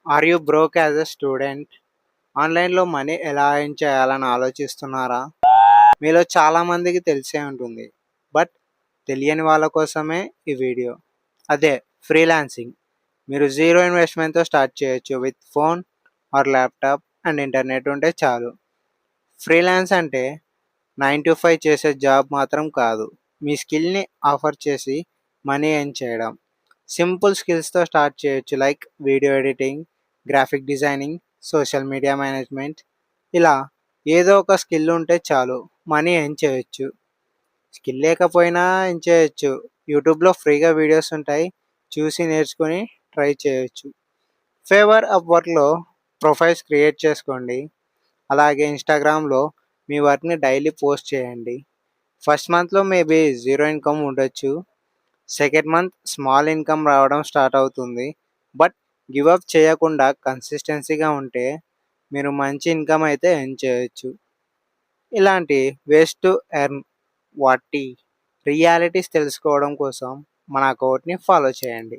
Are you broke as a student? ఆన్‌లైన్‌లో money ఎలా earn చేయాలని ఆలోచిస్తున్నారా? మీలో చాలామందికి తెలిసే ఉంటుంది. బట్ తెలియని వాళ్ళ కోసమే ఈ వీడియో. అదే ఫ్రీలాన్సింగ్. మీరు జీరో ఇన్వెస్ట్‌మెంట్‌తో స్టార్ట్ చేయొచ్చు. With phone are laptop and internet ఉంటే చాలు. ఫ్రీలాన్స్ అంటే 9 to 5 చేసే జాబ్ మాత్రం కాదు. మీ స్కిల్‌ని ఆఫర్ చేసి మనీ ఎర్న్ చేయడం. సింపుల్ స్కిల్స్‌తో స్టార్ట్ చేయొచ్చు. Like video editing, graphic designing, social media management. ఇలా ఏదో ఒక స్కిల్ ఉంటే చాలు మనీ ఎర్న్ చేయొచ్చు. స్కిల్ లేకపోయినా ఎర్న్ చేయొచ్చు. యూట్యూబ్‌లో ఫ్రీగా వీడియోస్ ఉంటాయి. చూసి నేర్చుకొని ట్రై చేయొచ్చు. ఫేవర్ అప్‌వర్క్‌లో ప్రొఫైల్స్ క్రియేట్ చేసుకోండి. అలాగే ఇన్‌స్టాగ్రామ్‌లో మీ వర్క్‌ని డైలీ పోస్ట్ చేయండి. ఫస్ట్ మంత్‌లో మేబీ జీరో ఇన్‌కమ్ ఉండొచ్చు. సెకండ్ మంత్ స్మాల్ ఇన్‌కమ్ రావడం స్టార్ట్ అవుతుంది. బట్ గివ్ అప్ చేయకుండా కన్సిస్టెన్సీగా ఉంటే మీరు మంచి ఇన్‌కమ్ అయితే ఎర్న్ చేయొచ్చు. ఇలాంటి వేస్ టు ఎర్న్ వాటి రియాలిటీస్ తెలుసుకోవడం కోసం మన అకౌంట్‌ని ఫాలో చేయండి.